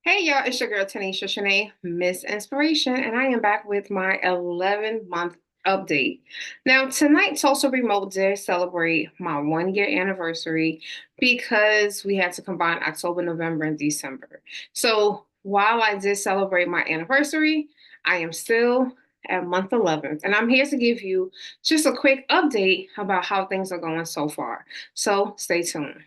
Hey y'all, it's your girl Tanisha Shaneé, Miss Inspiration, and I am back with my 11-month update. Now, tonight, Tulsa Remote did celebrate my 1 year anniversary because we had to combine October, November, and December. So while I did celebrate my anniversary, I am still at month 11, and I'm here to give you just a quick update about how things are going so far. So stay tuned.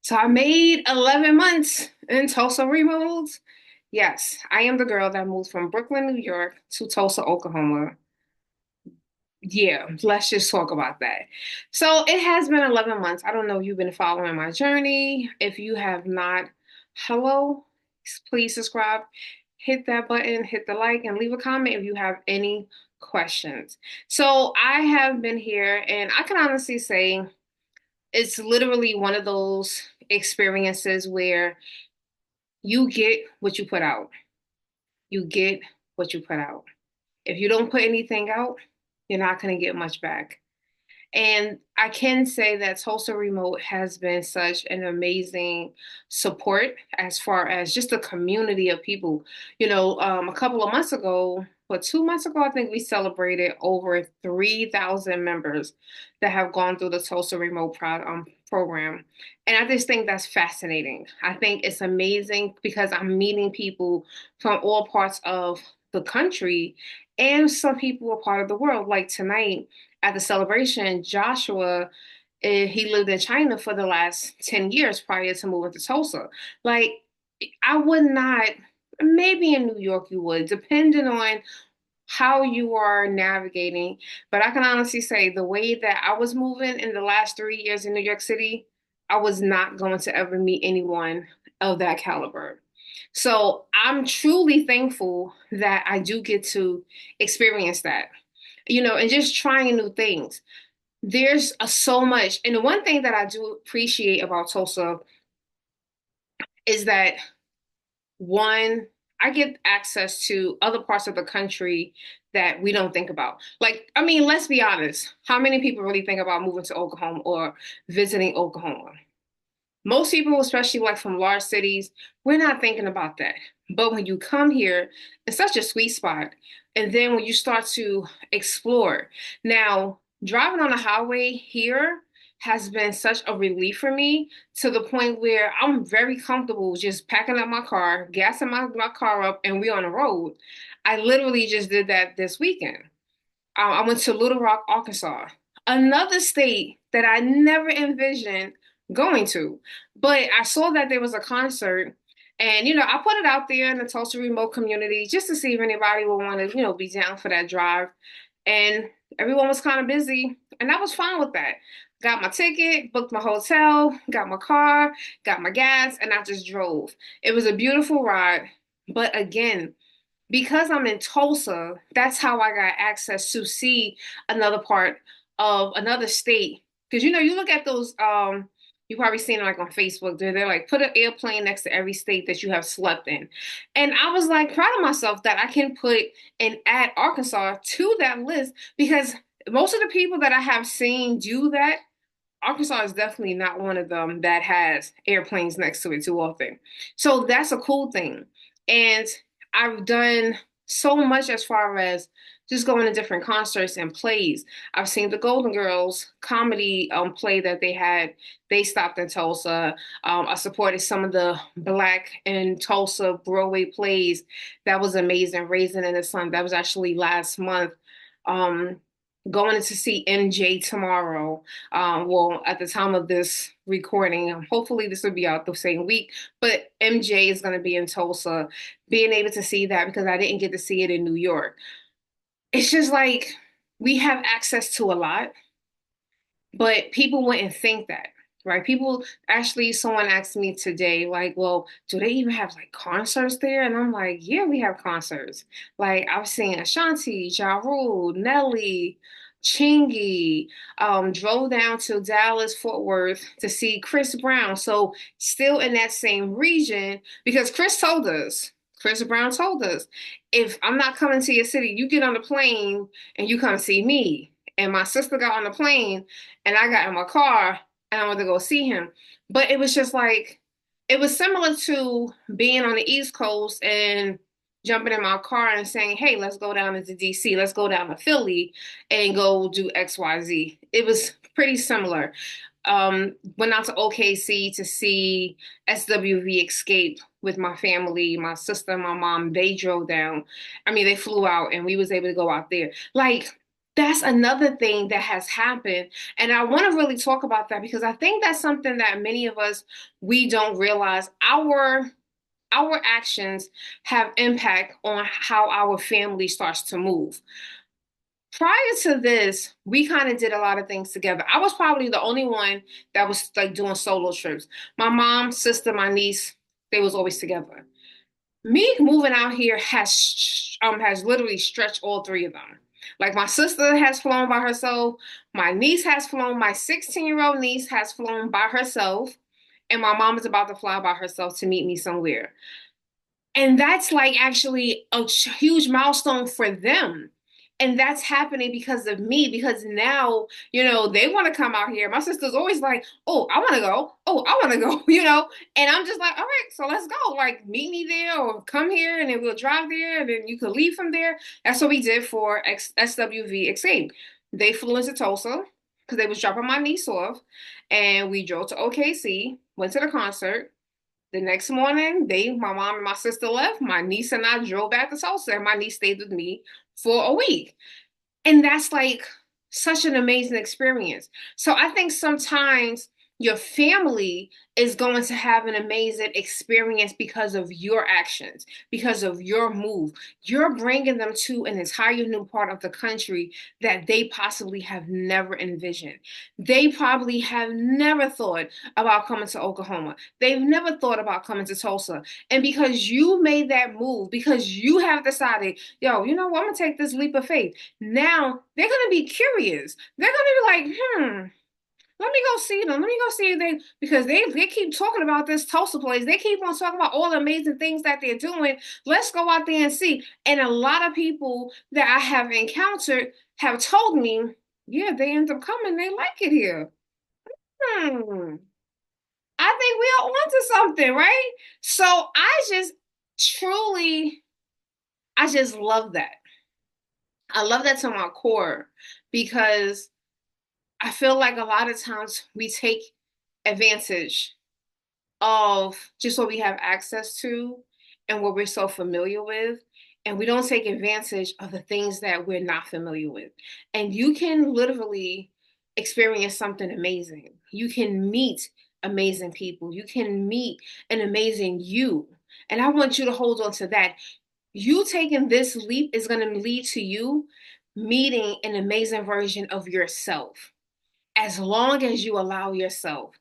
So I made 11 months in Tulsa Remote. Yes, I am the girl that moved from Brooklyn, New York to Tulsa, Oklahoma. Yeah, let's just talk about that. So it has been 11 months. I don't know if you've been following my journey. If you have not, hello, please subscribe, hit that button, hit the like, and leave a comment if you have any questions. So I have been here, and I can honestly say it's literally one of those experiences where you get what you put out. You get what you put out. If you don't put anything out, you're not going to get much back. And I can say that Tulsa Remote has been such an amazing support as far as just a community of people. A couple of months ago, but 2 months ago, I think we celebrated over 3,000 members that have gone through the Tulsa Remote program. And I just think that's fascinating. I think it's amazing because I'm meeting people from all parts of the country and some people are part of the world. Like tonight, at the celebration, Joshua, he lived in China for the last 10 years prior to moving to Tulsa. Like, I would not, maybe in New York you would, depending on how you are navigating. But I can honestly say the way that I was moving in the last 3 years in New York City, I was not going to ever meet anyone of that caliber. So I'm truly thankful that I do get to experience that, and just trying new things. There's so much. And the one thing that I do appreciate about Tulsa is that one, I get access to other parts of the country that we don't think about. Like, I mean, let's be honest. How many people really think about moving to Oklahoma or visiting Oklahoma? Most people, especially like from large cities, we're not thinking about that. But when you come here, it's such a sweet spot. And then when you start to explore, now driving on the highway here has been such a relief for me to the point where I'm very comfortable just packing up my car, gassing my car up, and we're on the road. I literally just did that this weekend. I went to Little Rock, Arkansas, another state that I never envisioned going to. But I saw that there was a concert, and I put it out there in the Tulsa Remote community just to see if anybody would want to, be down for that drive. And everyone was kind of busy, and I was fine with that. Got my ticket, booked my hotel, got my car, got my gas, and I just drove. It was a beautiful ride. But again, because I'm in Tulsa, that's how I got access to see another part of another state. Because you look at those, you probably seen it like on Facebook. They're like put an airplane next to every state that you have slept in, and I was like proud of myself that I can put and add Arkansas to that list because most of the people that I have seen do that, Arkansas is definitely not one of them that has airplanes next to it too often. So that's a cool thing. And I've done so much as far as just going to different concerts and plays. I've seen the Golden Girls comedy play that they had. They stopped in Tulsa. I supported some of the Black and Tulsa Broadway plays. That was amazing. Raisin in the Sun. That was actually last month. Um, Going to see MJ tomorrow. Well, at the time of this recording, hopefully this will be out the same week, but MJ is going to be in Tulsa. Being able to see that because I didn't get to see it in New York. It's just like we have access to a lot, but people wouldn't think that. Right. People actually, someone asked me today, like, well, do they even have like concerts there? And I'm like, yeah, we have concerts. Like, I've seen Ashanti, Ja Rule, Nelly, Chingy, drove down to Dallas, Fort Worth to see Chris Brown. So still in that same region, because Chris Brown told us, if I'm not coming to your city, you get on the plane and you come see me. And my sister got on the plane and I got in my car and I went to go see him. But it was just like, it was similar to being on the East Coast and jumping in my car and saying, hey, let's go down into DC, let's go down to Philly and go do XYZ. It was pretty similar. Went out to OKC to see SWV Escape with my family, my sister and my mom. They drove down. I mean, they flew out and we was able to go out there. Like, that's another thing that has happened. And I want to really talk about that because I think that's something that many of us, we don't realize. Our actions have impact on how our family starts to move. Prior to this, we kind of did a lot of things together. I was probably the only one that was like doing solo trips. My mom, sister, my niece, they was always together. Me moving out here has literally stretched all three of them. Like my sister has flown by herself, my niece has flown, my 16-year-old niece has flown by herself, and my mom is about to fly by herself to meet me somewhere. And that's like actually a huge milestone for them. And that's happening because of me, because now, they want to come out here. My sister's always like, oh, I want to go. Oh, I want to go, And I'm just like, all right, so let's go. Like, meet me there or come here and then we'll drive there and then you could leave from there. That's what we did for SWV Escape. They flew into Tulsa because they was dropping my niece off. And we drove to OKC, went to the concert. The next morning, my mom and my sister left. My niece and I drove back to Tulsa, and my niece stayed with me for a week. And that's like such an amazing experience. So I think sometimes your family is going to have an amazing experience because of your actions, because of your move. You're bringing them to an entire new part of the country that they possibly have never envisioned. They probably have never thought about coming to Oklahoma. They've never thought about coming to Tulsa. And because you made that move, because you have decided, yo, you know what, I'm going to take this leap of faith. Now they're going to be curious. They're going to be like, let me go see them. Let me go see if because they keep talking about this Tulsa place. They keep on talking about all the amazing things that they're doing. Let's go out there and see. And a lot of people that I have encountered have told me, yeah, they end up coming. They like it here. Hmm. I think we are onto something, right? So truly, I just love that. I love that to my core because I feel like a lot of times we take advantage of just what we have access to and what we're so familiar with. And we don't take advantage of the things that we're not familiar with. And you can literally experience something amazing. You can meet amazing people. You can meet an amazing you. And I want you to hold on to that. You taking this leap is going to lead to you meeting an amazing version of yourself as long as you allow yourself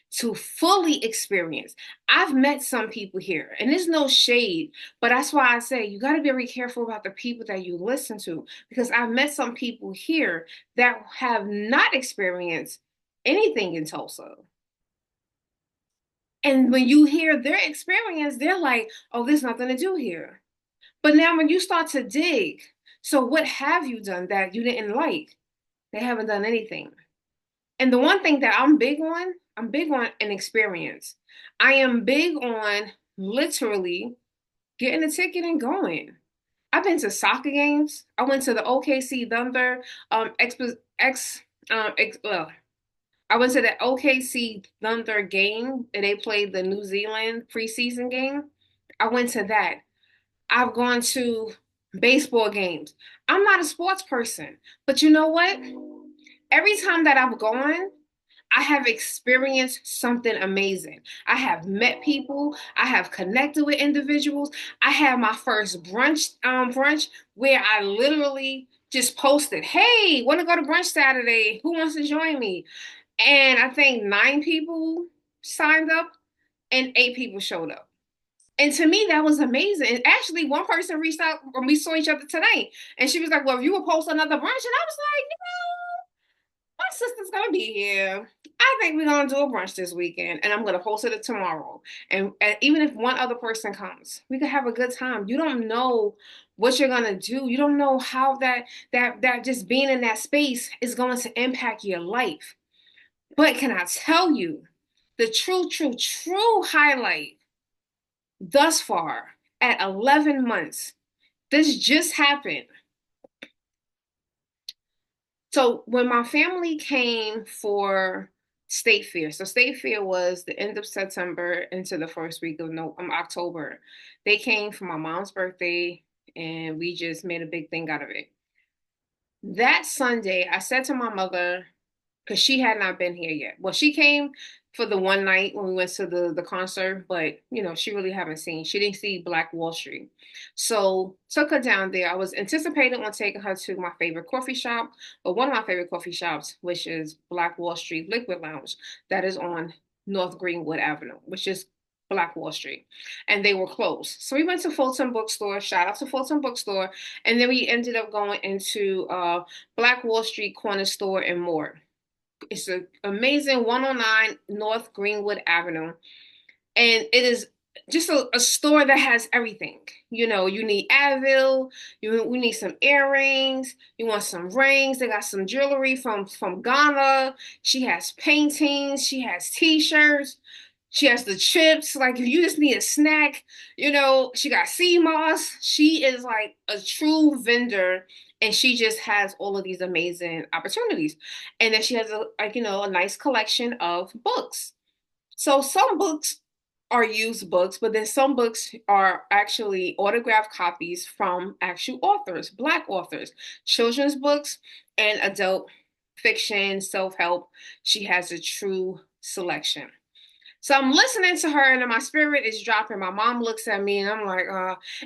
to fully experience. I've met some people here, and there's no shade, but that's why I say you got to be very careful about the people that you listen to, because I've met some people here that have not experienced anything in Tulsa. And when you hear their experience, they're like, oh, there's nothing to do here. But now when you start to dig, so what have you done that you didn't like? They haven't done anything. And the one thing that I'm big on an experience. I am big on literally getting a ticket and going. I've been to soccer games. I went to the OKC Thunder ex, well, I went to the OKC Thunder game and they played the New Zealand preseason game. I went to that. I've gone to baseball games. I'm not a sports person, but you know what? Every time that I've gone, I have experienced something amazing. I have met people. I have connected with individuals. I had my first brunch where I literally just posted, "Hey, want to go to brunch Saturday? Who wants to join me?" And I think 9 people signed up and 8 people showed up. And to me, that was amazing. And actually, one person reached out when we saw each other tonight, and she was like, "Well, if you will post another brunch," and I was like, "No." sister's gonna be here. I think we're gonna do a brunch this weekend, and I'm gonna host it tomorrow. And even if one other person comes, we could have a good time. You don't know what you're gonna do. You don't know how that just being in that space is going to impact your life. But can I tell you the true highlight thus far at 11 months? This just happened. So when my family came for State Fair, so State Fair was the end of September into the first week of no, October. They came for my mom's birthday, and we just made a big thing out of it. That Sunday, I said to my mother, because she had not been here yet. Well, she came for the one night when we went to the concert, but she really haven't seen. She didn't see Black Wall Street, so took her down there. I was anticipating on taking her to my favorite coffee shop, or one of my favorite coffee shops, which is Black Wall Street Liquid Lounge, that is on North Greenwood Avenue, which is Black Wall Street, and they were closed. So we went to Fulton Bookstore. Shout out to Fulton Bookstore, and then we ended up going into Black Wall Street Corner Store and more. It's an amazing 109 North Greenwood Avenue. And it is just a store that has everything. You need Advil, we need some earrings, you want some rings. They got some jewelry from Ghana. She has paintings, she has t-shirts, she has the chips. Like if you just need a snack, she got sea moss. She is like a true vendor, and she just has all of these amazing opportunities. And then she has a nice collection of books. So some books are used books, but then some books are actually autographed copies from actual authors, Black authors, children's books, and adult fiction, self-help. She has a true selection. So I'm listening to her, and then my spirit is dropping. My mom looks at me and I'm like,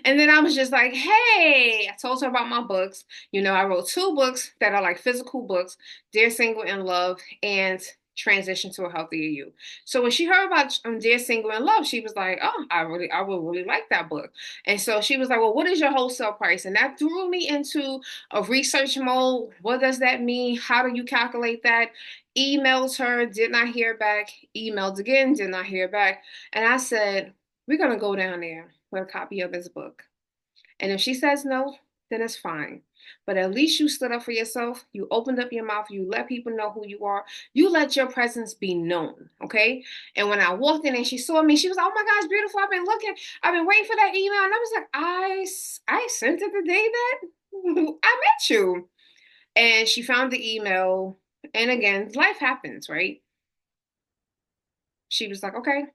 and then I was just like, hey, I told her about my books. I wrote 2 books that are like physical books, Dear Single in Love and Transition to a Healthier You. So when she heard about Dear Single in Love, she was like, oh, I would really like that book. And so she was like, well, what is your wholesale price? And that threw me into a research mode. What does that mean? How do you calculate that? Emailed her, did not hear back, emailed again, did not hear back. And I said, we're going to go down there with a copy of this book. And if she says no, then it's fine. But at least you stood up for yourself. You opened up your mouth. You let people know who you are. You let your presence be known. Okay. And when I walked in and she saw me, she was like, oh my gosh, beautiful. I've been looking. I've been waiting for that email. And I was like, I sent it the day that I met you. And she found the email. And again, life happens, right? She was like, okay,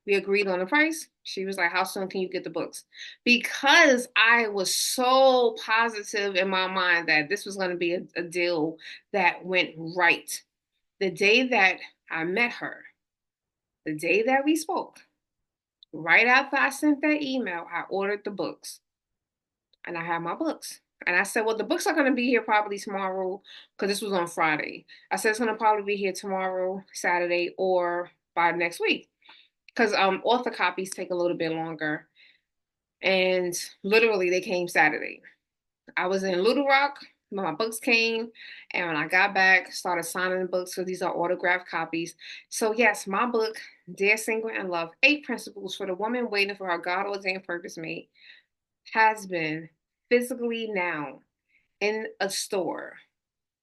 we agreed on the price. She was like, how soon can you get the books? Because I was so positive in my mind that this was going to be a deal that went right. The day that I met her, the day that we spoke, right after I sent that email, I ordered the books and I have my books. And I said, well, the books are going to be here probably tomorrow, because this was on Friday. I said it's going to probably be here tomorrow, Saturday, or by next week, because author copies take a little bit longer. And literally, they came Saturday. I was in Little Rock when my books came, and when I got back, started signing the books, because these are autographed copies. So yes, my book, Dear Single in Love, 8 Principles for the Woman Waiting for Her God-Ordained Purpose Mate, has been physically now in a store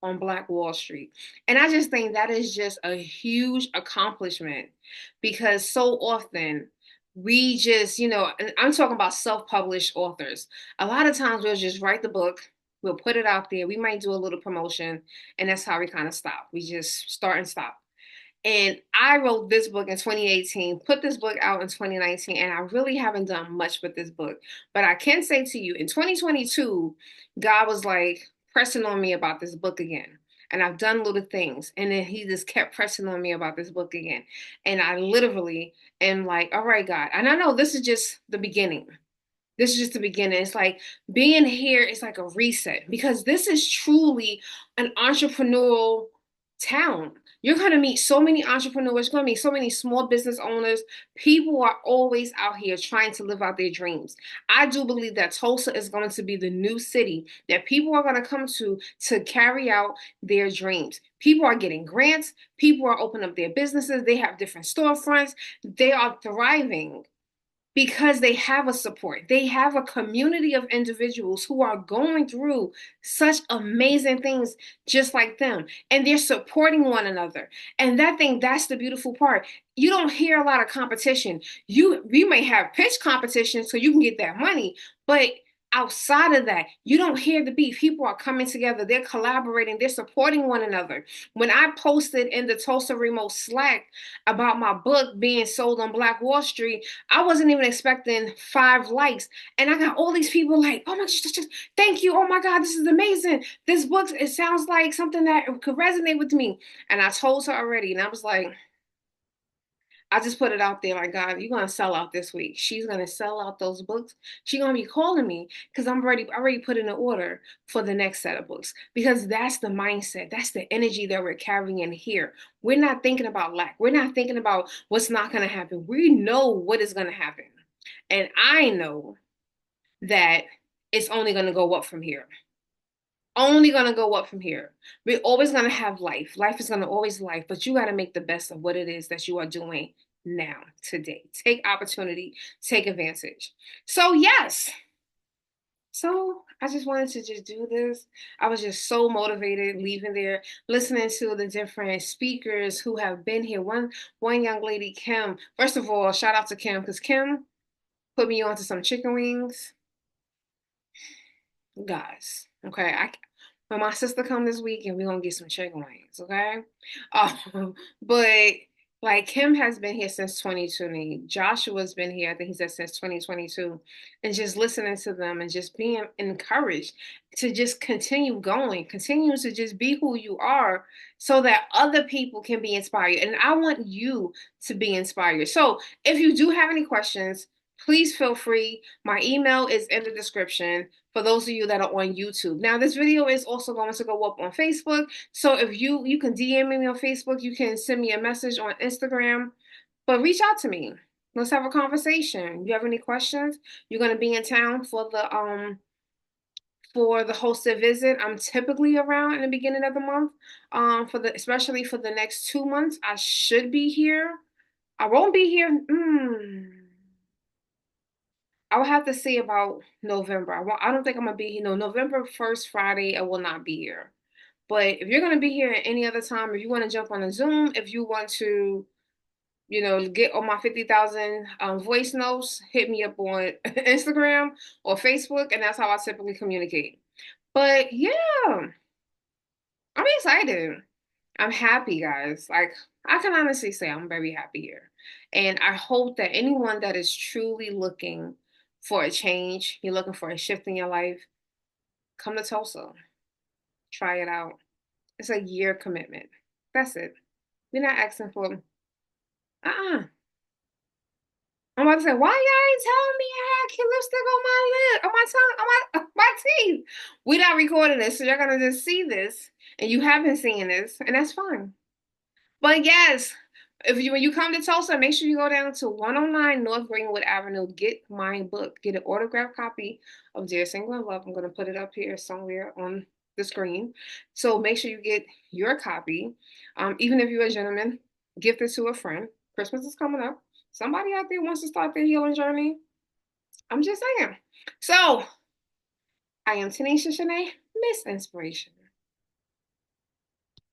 on Black Wall Street. And I just think that is just a huge accomplishment, because so often we just, and I'm talking about self-published authors. A lot of times we'll just write the book, we'll put it out there, we might do a little promotion, and that's how we kind of stop. We just start and stop. And I wrote this book in 2018, put this book out in 2019, and I really haven't done much with this book. But I can say to you, in 2022, God was like pressing on me about this book again. And I've done little things. And then he just kept pressing on me about this book again. And I literally am like, all right, God. And I know this is just the beginning. This is just the beginning. It's like being here is like a reset, because this is truly an entrepreneurial town. You're going to meet so many entrepreneurs, you're going to meet so many small business owners. People are always out here trying to live out their dreams. I do believe that Tulsa is going to be the new city that people are going to come to carry out their dreams. People are getting grants, people are opening up their businesses, they have different storefronts, they are thriving because they have a support. They have a community of individuals who are going through such amazing things just like them. And they're supporting one another. And that's the beautiful part. You don't hear a lot of competition. We may have pitch competition so you can get that money, but outside of that, you don't hear the beef. People are coming together, they're collaborating, they're supporting one another. When I posted in the Tulsa Remote Slack about my book being sold on Black Wall Street, I wasn't even expecting 5 likes. And I got all these people like, oh my gosh, thank you. Oh my God, this is amazing. This book, it sounds like something that could resonate with me. And I told her already, and I was like, I just put it out there like, God, you're gonna sell out this week. She's gonna sell out those books. She's gonna be calling me because I already put in an order for the next set of books. Because that's the mindset, that's the energy that we're carrying in here. We're not thinking about lack. We're not thinking about what's not gonna happen. We know what is gonna happen. And I know that it's only gonna go up from here. Only gonna go up from here. We're always gonna have life. Life is gonna always life, but you gotta make the best of what it is that you are doing now, today. Take opportunity, take advantage. So yes. So I just wanted to just do this. I was just so motivated leaving there, listening to the different speakers who have been here. One young lady, Kim. First of all, shout out to Kim because Kim put me onto some chicken wings, guys. Okay, when my sister come this week and we're gonna get some chicken wings, okay? But like Kim has been here since 2020. Joshua's been here, I think he said since 2022. And just listening to them and just being encouraged to just continue going, continue to just be who you are so that other people can be inspired. And I want you to be inspired. So if you do have any questions, please feel free. My email is in the description for those of you that are on YouTube. Now, this video is also going to go up on Facebook. So if you can DM me on Facebook, you can send me a message on Instagram, but reach out to me. Let's have a conversation. You have any questions? You're going to be in town for the hosted visit. I'm typically around in the beginning of the month. Especially for the next 2 months, I should be here. I won't be here. I will have to see about November. I don't think I'm gonna be here. No, November 1st, Friday, I will not be here. But if you're gonna be here at any other time, if you want to jump on a Zoom, if you want to, get on my 50,000 voice notes, hit me up on Instagram or Facebook, and that's how I typically communicate. But yeah, I'm excited. I'm happy, guys. Like, I can honestly say I'm very happy here. And I hope that anyone that is truly looking for a change, you're looking for a shift in your life, come to Tulsa. Try it out. It's a year commitment. That's it. We're not asking for, I'm about to say, why y'all ain't telling me I had kid lipstick on my lip, on my tongue, on my teeth? We're not recording this, so you're gonna just see this, and you haven't seen this, and that's fine. But yes, when you come to Tulsa, make sure you go down to 109 North Greenwood Avenue. Get my book. Get an autographed copy of Dear Single in Love. I'm going to put it up here somewhere on the screen. So make sure you get your copy. Even if you're a gentleman, gift it to a friend. Christmas is coming up. Somebody out there wants to start their healing journey. I'm just saying. So I am Tanisha Shaneé, Miss Inspiration.